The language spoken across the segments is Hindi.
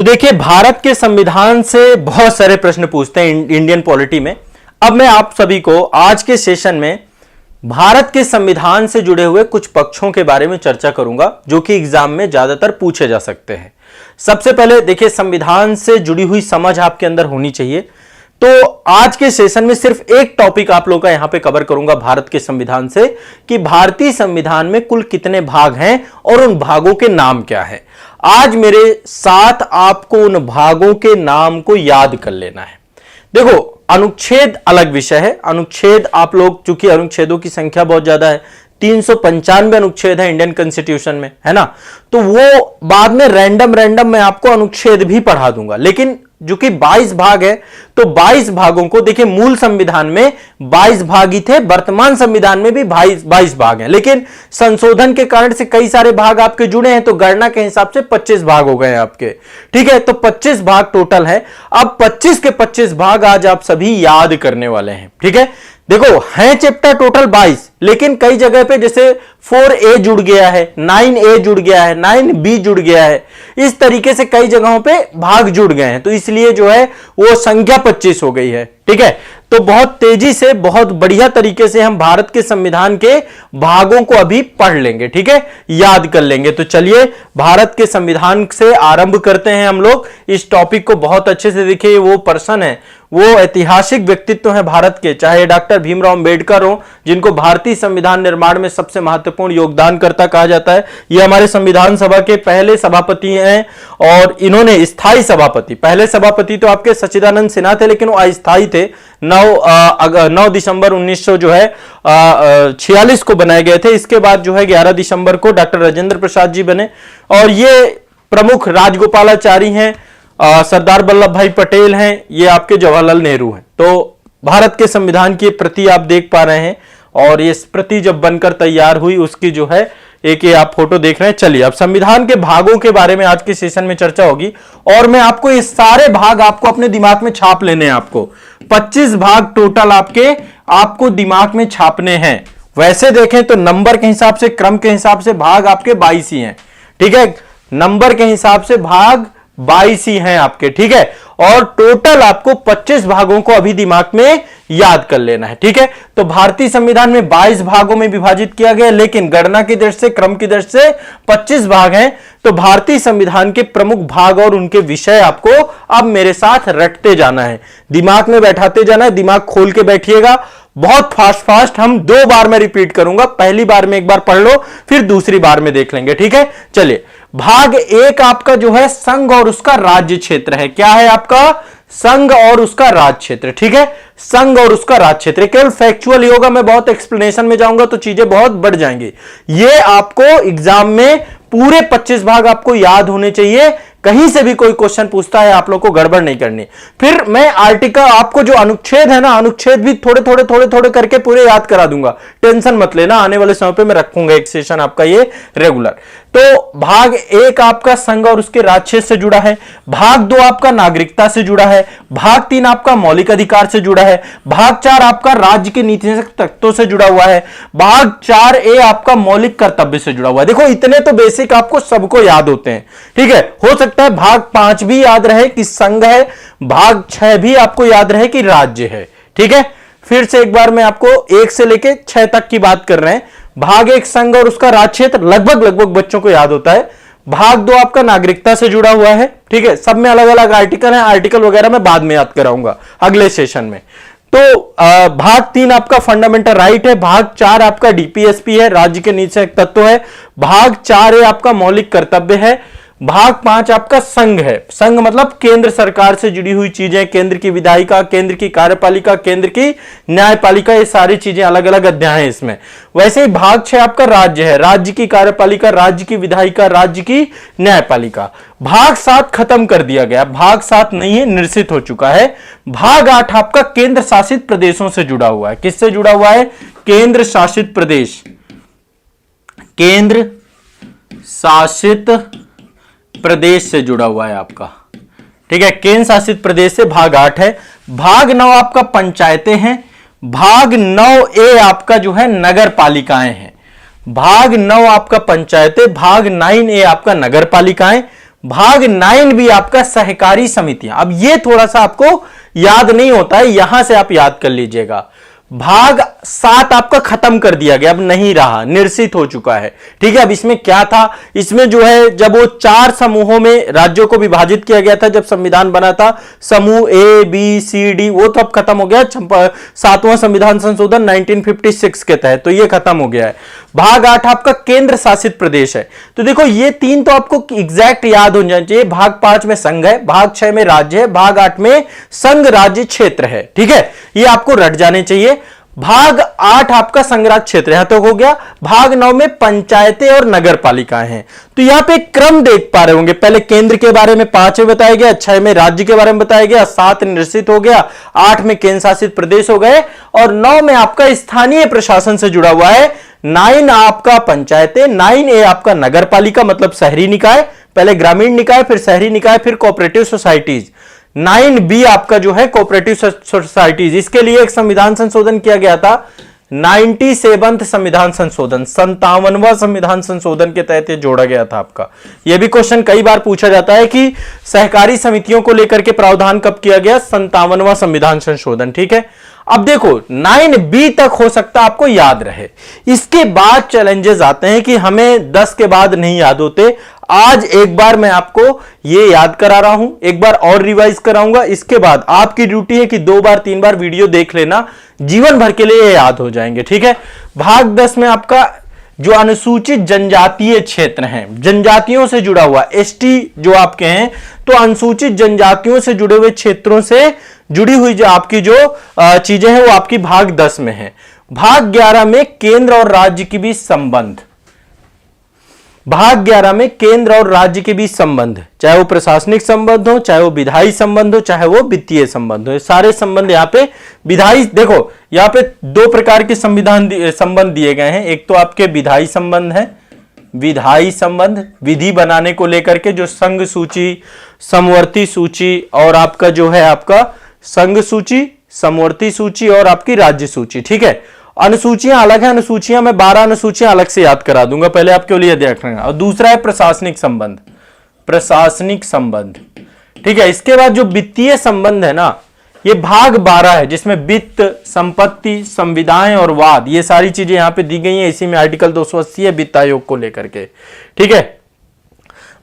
देखिए, भारत के संविधान से बहुत सारे प्रश्न पूछते हैं इंडियन पॉलिटी में। अब मैं आप सभी को आज के सेशन में भारत के संविधान से जुड़े हुए कुछ पक्षों के बारे में चर्चा करूंगा जो कि एग्जाम में ज्यादातर पूछे जा सकते हैं। सबसे पहले देखिए, संविधान से जुड़ी हुई समझ आपके अंदर होनी चाहिए। तो आज के सेशन में सिर्फ एक टॉपिक आप लोगों का यहां पे कवर करूंगा भारत के संविधान से, कि भारतीय संविधान में कुल कितने भाग हैं और उन भागों के नाम क्या है। आज मेरे साथ आपको उन भागों के नाम को याद कर लेना है। देखो, अनुच्छेद अलग विषय है। अनुच्छेद आप लोग, चूंकि अनुच्छेदों की संख्या बहुत ज्यादा है, 395 अनुच्छेद है इंडियन कॉन्स्टिट्यूशन में, है ना, तो वो बाद में रैंडम मैं आपको अनुच्छेद भी पढ़ा दूंगा। लेकिन जो कि 22 भाग है, तो 22 भागों को देखिए, मूल संविधान में 22 भाग ही थे, वर्तमान संविधान में भी 22 भाग हैं, लेकिन संशोधन के कारण से कई सारे भाग आपके जुड़े हैं, तो गणना के हिसाब से 25 भाग हो गए हैं आपके। ठीक है, तो 25 भाग टोटल है। अब 25 के 25 भाग आज आप सभी याद करने वाले हैं। ठीक है, देखो, हैं चैप्टर टोटल 22, लेकिन कई जगह पे जैसे 4A जुड़ गया है, 9A जुड़ गया है, 9B जुड़ गया है, इस तरीके से कई जगहों पे भाग जुड़ गए हैं, तो इसलिए जो है वो संख्या 25 हो गई है। ठीक है, तो बहुत तेजी से, बहुत बढ़िया तरीके से हम भारत के संविधान के भागों को अभी पढ़ लेंगे। ठीक है, याद कर लेंगे। तो चलिए भारत के संविधान से आरंभ करते हैं हम लोग इस टॉपिक को। बहुत अच्छे से देखिए, वो पर्सन है, वो ऐतिहासिक व्यक्तित्व है भारत के, चाहे डॉक्टर भीमराव अंबेडकर हो, जिनको भारतीय संविधान निर्माण में सबसे महत्वपूर्ण योगदानकर्ता कहा जाता है। ये हमारे संविधान सभा के पहले सभापति हैं और इन्होंने स्थायी सभापति, पहले सभापति तो आपके सच्चिदानंद सिन्हा थे, लेकिन वो अस्थायी थे। 9 दिसंबर 1946 को बनाए गए थे। इसके बाद जो है 11 दिसंबर को डॉक्टर राजेंद्र प्रसाद जी बने, और ये प्रमुख राजगोपालाचारी हैं, सरदार वल्लभ भाई पटेल हैं, ये आपके जवाहरलाल नेहरू हैं। तो भारत के संविधान की प्रति आप देख पा रहे हैं, और ये प्रति जब बनकर तैयार हुई उसकी जो है एक ये आप फोटो देख रहे हैं। चलिए, अब संविधान के भागों के बारे में आज के सेशन में चर्चा होगी, और मैं आपको ये सारे भाग आपको अपने दिमाग में छाप लेने हैं। आपको 25 भाग टोटल आपको दिमाग में छापने हैं। वैसे देखें तो नंबर के हिसाब से, क्रम के हिसाब से भाग आपके 22 ही हैं। ठीक है, नंबर के हिसाब से भाग 22 ही हैं आपके। ठीक है, और टोटल आपको 25 भागों को अभी दिमाग में याद कर लेना है। ठीक है, तो भारतीय संविधान में 22 भागों में विभाजित किया गया, लेकिन गणना की दृष्टि से, क्रम की दृष्टि से 25 भाग हैं। तो भारतीय संविधान के प्रमुख भाग और उनके विषय आपको अब मेरे साथ रटते जाना है, दिमाग में बैठाते जाना है। दिमाग खोल के बैठिएगा, बहुत फास्ट हम 2 बार में रिपीट करूंगा। पहली बार में एक बार पढ़ लो, फिर दूसरी बार में देख लेंगे। ठीक है, चलिए, भाग 1 आपका जो है संघ और उसका राज्य क्षेत्र है। क्या है आपका? संघ और उसका राज्य क्षेत्र। ठीक है, संघ और उसका राज्य क्षेत्र केवल फैक्चुअल ही होगा, मैं बहुत एक्सप्लेनेशन में जाऊंगा तो चीजें बहुत बढ़ जाएंगी। ये आपको एग्जाम में पूरे 25 भाग आपको याद होने चाहिए। कहीं से भी कोई क्वेश्चन पूछता है, आप लोग को गड़बड़ नहीं करनी। फिर मैं आर्टिकल, आपको जो अनुच्छेद है ना, अनुच्छेद भी थोड़े करके पूरे याद करा दूंगा, टेंशन मत लेना। आने वाले समय पे मैं रखूंगा एक सेशन आपका ये रेगुलर। तो भाग 1 आपका संघ और उसके राज्य क्षेत्र से जुड़ा है। भाग 2 आपका नागरिकता से जुड़ा है। भाग 3 आपका मौलिक अधिकार से जुड़ा है। भाग 4 आपका राज्य के नीतिगत तत्वों से जुड़ा हुआ है। भाग 4A आपका मौलिक कर्तव्य से जुड़ा हुआ है। देखो, इतने तो बेसिक आपको सबको याद होते हैं। ठीक है, हो सकता है भाग 5 भी याद रहे कि संघ है, भाग 6 भी आपको याद रहे कि राज्य है। ठीक है, फिर से एक बार मैं आपको 1 से लेके 6 तक की बात कर रहे हैं। भाग 1 संघ और उसका राज्य क्षेत्र लगभग बच्चों को याद होता है। भाग 2 आपका नागरिकता से जुड़ा हुआ है। ठीक है, सब में अलग अलग आर्टिकल है, आर्टिकल वगैरह मैं बाद में याद कराऊंगा अगले सेशन में। तो भाग 3 आपका फंडामेंटल राइट है। भाग 4 आपका डीपीएसपी है, राज्य के नीतिगत तत्व है। भाग 4A आपका मौलिक कर्तव्य है। भाग 5 आपका संघ है। संघ मतलब केंद्र सरकार से जुड़ी हुई चीजें, केंद्र की विधायिका, केंद्र की कार्यपालिका, केंद्र की न्यायपालिका, ये सारी चीजें अलग अलग अध्याय हैं इसमें। वैसे ही भाग 6 आपका राज्य है, राज्य की कार्यपालिका, राज्य की विधायिका, राज्य की न्यायपालिका। भाग 7 खत्म कर दिया गया, भाग 7 नहीं है, निरसित हो चुका है। भाग 8 आपका केंद्र शासित प्रदेशों से जुड़ा हुआ है। किससे जुड़ा हुआ है? केंद्र शासित प्रदेश, केंद्र शासित प्रदेश से जुड़ा हुआ है आपका। ठीक है, केंद्र शासित प्रदेश से भाग 8 है। भाग 9 आपका पंचायतें हैं। भाग 9A आपका जो है नगर पालिकाएं हैं। भाग 9 आपका पंचायतें, भाग 9A आपका नगर पालिकाएं। भाग 9 भी आपका सहकारी समितियां। अब ये थोड़ा सा आपको याद नहीं होता है, यहां से आप याद कर लीजिएगा। भाग 7 आपका खत्म कर दिया गया, अब नहीं रहा, निर्सित हो चुका है। ठीक है, अब इसमें क्या था, इसमें जो है जब वो 4 समूहों में राज्यों को विभाजित किया गया था, जब संविधान बना था, समूह ए बी सी डी, वो तो अब खत्म हो गया 7वां संविधान संशोधन 1956 के तहत, तो ये खत्म हो गया है। भाग 8 आपका केंद्र शासित प्रदेश है। तो देखो ये 3 तो आपको एग्जैक्ट याद हो जाना चाहिए। भाग 5 में संघ है, भाग 6 में राज्य है, भाग 8 में संघ राज्य क्षेत्र है। ठीक है, ये आपको रट जाने चाहिए। भाग 8 आपका संघराज क्षेत्र यहां तक हो गया। भाग 9 में पंचायतें और नगर पालिकाएं हैं। तो यहां पे क्रम देख पा रहे होंगे, पहले केंद्र के बारे में 5 में बताया गया, 6 में राज्य के बारे में बताया गया, 7 निश्चित हो गया, 8 में केंद्र शासित प्रदेश हो गए, और 9 में आपका स्थानीय प्रशासन से जुड़ा हुआ है। 9 आपका पंचायतें, 9A आपका नगर पालिका मतलब शहरी निकाय, पहले ग्रामीण निकाय, फिर शहरी निकाय, फिर कोऑपरेटिव सोसाइटीज। 9B आपका जो है कोऑपरेटिव सोसाइटीज। इसके लिए एक संविधान संशोधन किया गया था, 97वां संविधान संशोधन, 57वां संविधान संशोधन के तहत जोड़ा गया था आपका। यह भी क्वेश्चन कई बार पूछा जाता है कि सहकारी समितियों को लेकर के प्रावधान कब किया गया, 57वां संविधान संशोधन। ठीक है, अब देखो 9B तक हो सकता आपको याद रहे, इसके बाद चैलेंजेस आते हैं कि हमें 10 के बाद नहीं याद होते। आज एक बार मैं आपको ये याद करा रहा हूं, एक बार और रिवाइज कराऊंगा, इसके बाद आपकी ड्यूटी है कि 2 बार 3 बार वीडियो देख लेना, जीवन भर के लिए ये याद हो जाएंगे। ठीक है, भाग 10 में आपका जो अनुसूचित जनजातीय क्षेत्र हैं, जनजातियों से जुड़ा हुआ, एसटी जो आपके हैं, तो अनुसूचित जनजातियों से जुड़े हुए क्षेत्रों से जुड़ी हुई जो आपकी जो चीजें हैं वो आपकी भाग 10 में है। भाग 11 में केंद्र और राज्य के बीच संबंध, भाग 11 में केंद्र और राज्य के बीच संबंध, चाहे वो प्रशासनिक संबंध हो, चाहे वो विधायी संबंध हो, चाहे वो वित्तीय संबंध हो, सारे संबंध यहाँ पे विधायी, देखो यहाँ पे 2 प्रकार के संबंध दिए गए हैं। एक तो आपके विधायी संबंध है, विधायी संबंध विधि बनाने को लेकर के, जो संघ सूची, समवर्ती सूची, और आपका जो है आपका संघ सूची, समवर्ती सूची और आपकी राज्य सूची। ठीक है, अनुसूचियां अलग है, अनुसूचियां मैं 12 अनुसूचियां अलग से याद करा दूंगा, पहले आपके लिए देख रहे हैं। और दूसरा है प्रशासनिक संबंध, प्रशासनिक संबंध। ठीक है, इसके बाद जो वित्तीय संबंध है ना, ये भाग 12 है, जिसमें वित्त, संपत्ति, संविदाएं और वाद, ये सारी चीजें यहां पे दी गई हैं। इसी में आर्टिकल 280 है वित्त आयोग को लेकर के। ठीक है,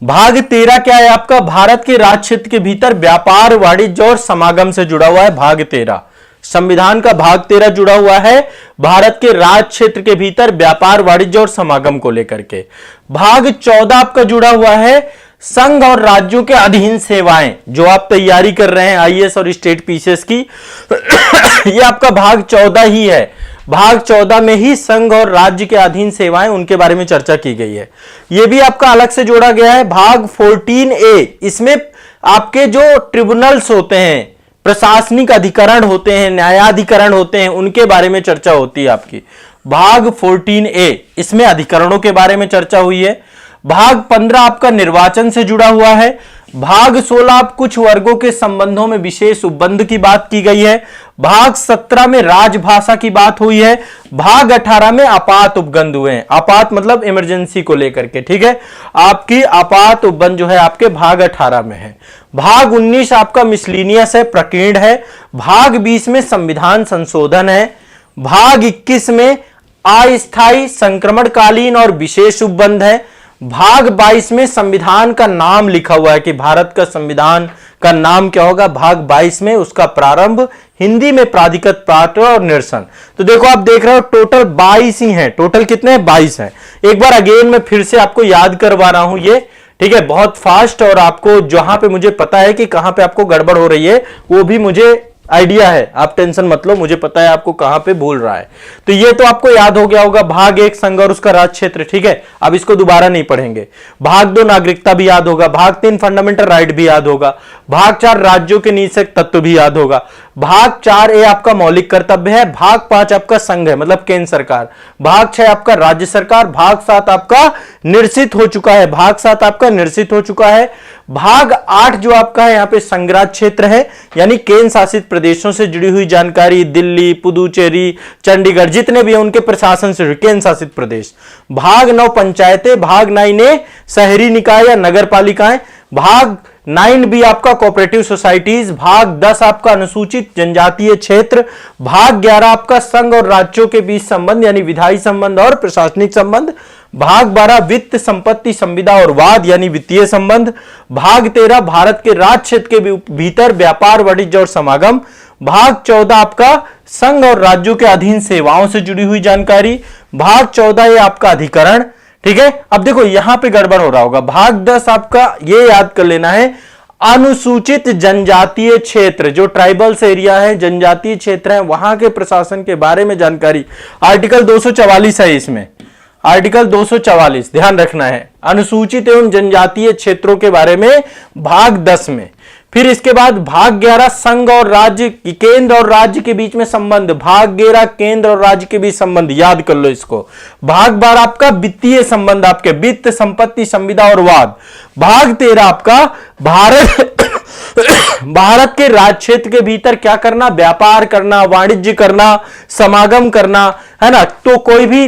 भाग 13 क्या है आपका, भारत के राज्य क्षेत्र के भीतर व्यापार, वाणिज्य और समागम से जुड़ा हुआ है। भाग 13 संविधान का भाग 13 जुड़ा हुआ है भारत के राज्य क्षेत्र के भीतर व्यापार, वाणिज्य और समागम को लेकर के। भाग 14 आपका जुड़ा हुआ है संघ और राज्यों के अधीन सेवाएं, जो आप तैयारी कर रहे हैं आईएएस और स्टेट पीसीएस की, ये आपका भाग 14 ही है। भाग 14 में ही संघ और राज्य के अधीन सेवाएं, उनके बारे में चर्चा की गई है। यह भी आपका अलग से जोड़ा गया है। भाग 14A, इसमें आपके जो ट्रिब्यूनल्स होते हैं, प्रशासनिक अधिकरण होते हैं, न्यायाधिकरण होते हैं, उनके बारे में चर्चा होती है आपकी। भाग 14A, इसमें अधिकरणों के बारे में चर्चा हुई है। भाग 15 आपका निर्वाचन से जुड़ा हुआ है। भाग 16 आप कुछ वर्गों के संबंधों में विशेष उपबंध की बात की गई है। भाग 17 में राजभाषा की बात हुई है। भाग 18 में आपात उपबंध हुए हैं। आपात मतलब इमरजेंसी को लेकर के। ठीक है, आपकी आपात उपबंध जो है आपके भाग 18 में है। भाग 19 आपका मिसलिनियस है, प्रकीर्ण है। भाग 20 में संविधान संशोधन है। भाग 21 में अस्थायी, संक्रमणकालीन और विशेष उपबंध है। भाग 22 में संविधान का नाम लिखा हुआ है कि भारत का संविधान का नाम क्या होगा। भाग 22 में उसका प्रारंभ हिंदी में प्राधिकृत पाठ और निरसन। तो देखो आप देख रहे हो टोटल 22 ही हैं। टोटल कितने हैं? 22 हैं। एक बार अगेन मैं फिर से आपको याद करवा रहा हूं ये, ठीक है, बहुत फास्ट, और आपको जहां पे मुझे पता है कि कहां पे आपको गड़बड़ हो रही है वो भी मुझे आइडिया है, आप टेंशन मत लो, मुझे पता है आपको कहां पे भूल रहा है। तो ये तो आपको याद हो गया होगा। भाग 1 संघ और उसका राज्य क्षेत्र, ठीक है, अब इसको दोबारा नहीं पढ़ेंगे। भाग 2 नागरिकता भी याद होगा। भाग 3 फंडामेंटल राइट भी याद होगा। भाग 4 राज्यों के नीतिक तत्व भी याद होगा। भाग 4A आपका मौलिक कर्तव्य है। भाग 5 आपका संघ है मतलब केंद्र सरकार। भाग 6 आपका राज्य सरकार। भाग 7 आपका निरसित हो चुका है। भाग 7 आपका निरसित हो चुका है। भाग 8 जो आपका है यहाँ पे संघराज क्षेत्र है, यानी केंद्र शासित प्रदेशों से जुड़ी हुई जानकारी, दिल्ली, पुदुचेरी, चंडीगढ़, जितने भी हैं उनके प्रशासन से केंद्र शासित प्रदेश। भाग 9 पंचायतें। भाग 9A शहरी निकाय या नगर पालिकाएं। भाग 9 बी आपका कोऑपरेटिव सोसाइटीज, भाग 10 आपका अनुसूचित जनजातीय क्षेत्र, भाग 11 आपका संघ और राज्यों के बीच संबंध यानी विधायी संबंध और प्रशासनिक संबंध, भाग 12 वित्त संपत्ति संविदा और वाद यानी वित्तीय संबंध, भाग 13 भारत के राज्य क्षेत्र के भीतर व्यापार वाणिज्य और समागम, भाग 14 आपका संघ और राज्यों के अधीन सेवाओं से जुड़ी हुई जानकारी, भाग 14 ये आपका अधिकरण। ठीक है, अब देखो यहां पे गड़बड़ हो रहा होगा। भाग 10 आपका ये याद कर लेना है अनुसूचित जनजातीय क्षेत्र, जो ट्राइबल्स एरिया है, जनजातीय क्षेत्र है, वहां के प्रशासन के बारे में जानकारी। आर्टिकल 244 है इसमें, आर्टिकल 244 ध्यान रखना है, अनुसूचित एवं जनजातीय क्षेत्रों के बारे में भाग 10 में। फिर इसके बाद भाग 11 संघ और राज्य, केंद्र और राज्य के बीच में संबंध, भाग 11 केंद्र और राज्य के बीच संबंध, याद कर लो इसको। भाग 12 आपका वित्तीय संबंध, आपके वित्त संपत्ति संविदा और वाद। भाग 13 आपका भारत के राज्य क्षेत्र के भीतर क्या करना, व्यापार करना, वाणिज्य करना, समागम करना, है ना। तो कोई भी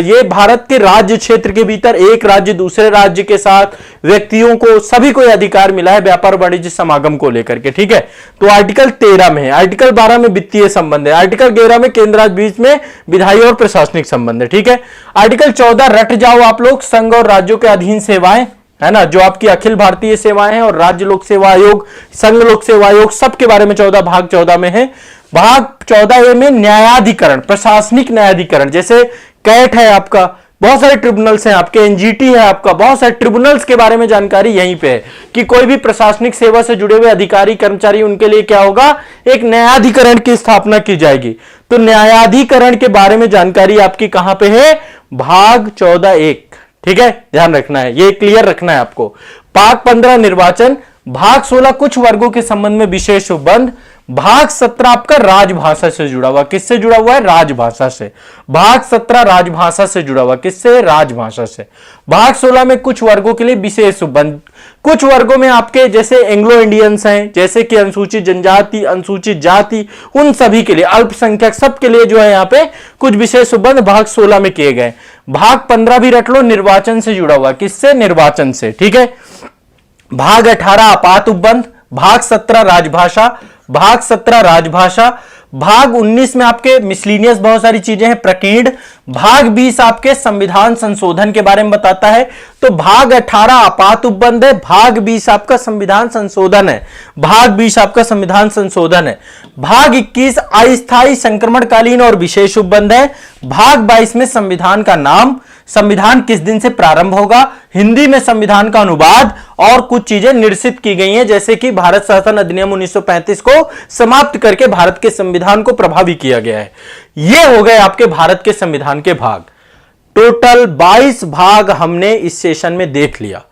ये भारत के राज्य क्षेत्र के भीतर एक राज्य दूसरे राज्य के साथ व्यक्तियों को सभी को अधिकार मिला है व्यापार वाणिज्य समागम को लेकर के। ठीक है, तो आर्टिकल 13 में है, आर्टिकल 12 में वित्तीय संबंध है, आर्टिकल 11 में केंद्र राज्य बीच में विधायी और प्रशासनिक संबंध है। ठीक है, आर्टिकल 14 रट जाओ आप लोग, संघ और राज्यों के अधीन सेवाएं, है ना, जो आपकी अखिल भारतीय सेवाएं हैं और राज्य लोक सेवा आयोग, संघ लोक सेवा आयोग, सबके बारे में 14 भाग 14 में है। भाग 14 में न्यायाधिकरण, प्रशासनिक न्यायाधिकरण, जैसे कैट है आपका, बहुत सारे ट्रिब्यूनल्स हैं आपके, एनजीटी है आपका, बहुत सारे ट्रिब्यूनल्स के बारे में जानकारी यहीं पे है कि कोई भी प्रशासनिक सेवा से जुड़े हुए अधिकारी कर्मचारी, उनके लिए क्या होगा, एक न्यायाधिकरण की स्थापना की जाएगी। तो न्यायाधिकरण के बारे में जानकारी आपकी कहां पे है, भाग 14(1). ठीक है, ध्यान रखना है, ये क्लियर रखना है आपको। भाग 15 निर्वाचन, भाग 16 कुछ वर्गों के संबंध में विशेष उपबंध, भाग 17 आपका राजभाषा से जुड़ा हुआ, किससे जुड़ा हुआ है, राजभाषा से। भाग 17 राजभाषा से जुड़ा हुआ, किससे, राजभाषा से। भाग 16 में कुछ वर्गों के लिए विशेष उपबंध, कुछ वर्गों में आपके जैसे एंग्लो इंडियंस हैं, जैसे कि अनुसूचित जनजाति, अनुसूचित जाति, उन सभी के लिए, अल्पसंख्यक, सबके लिए जो है यहाँ पे कुछ विशेष उपबंध भाग 16 में किए गए। भाग 15 भी रट लो, निर्वाचन से जुड़ा हुआ, किससे, निर्वाचन से। ठीक है, भाग 18 आपात उपबंध, भाग 17 राजभाषा, भाग 17 राजभाषा, भाग 19 में आपके मिसलिनियस बहुत सारी चीजें हैं, प्रकीर्ण। भाग 20 आपके संविधान संशोधन के बारे में बताता है। तो भाग 18 आपात उपबंध है, भाग 20 आपका संविधान संशोधन है, भाग 20 आपका संविधान संशोधन है। भाग 21 अस्थायी संक्रमणकालीन और विशेष उपबंध है। भाग 22 में संविधान का नाम, संविधान किस दिन से प्रारंभ होगा, हिंदी में संविधान का अनुवाद और कुछ चीजें निरसित की गई हैं, जैसे कि भारत शासन अधिनियम 1935 को समाप्त करके भारत के संविधान को प्रभावी किया गया है। ये हो गए आपके भारत के संविधान के भाग। टोटल 22 भाग हमने इस सेशन में देख लिया।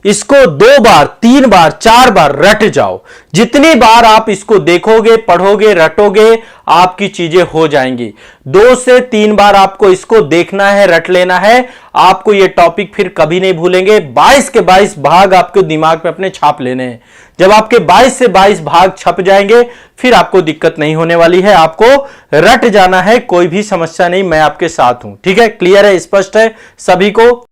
इसको 2 बार, 3 बार, 4 बार रट जाओ। जितनी बार आप इसको देखोगे, पढ़ोगे, रटोगे, आपकी चीजें हो जाएंगी। 2 से 3 बार आपको इसको देखना है, रट लेना है, आपको ये टॉपिक फिर कभी नहीं भूलेंगे। 22 के 22 भाग आपको दिमाग में अपने छाप लेने हैं। जब आपके 22 से 22 भाग छप जाएंगे, फिर आपको दिक्कत नहीं होने वाली है, आपको रट जाना है, कोई भी समस्या नहीं, मैं आपके साथ हूं। ठीक है, क्लियर है, स्पष्ट है सभी को।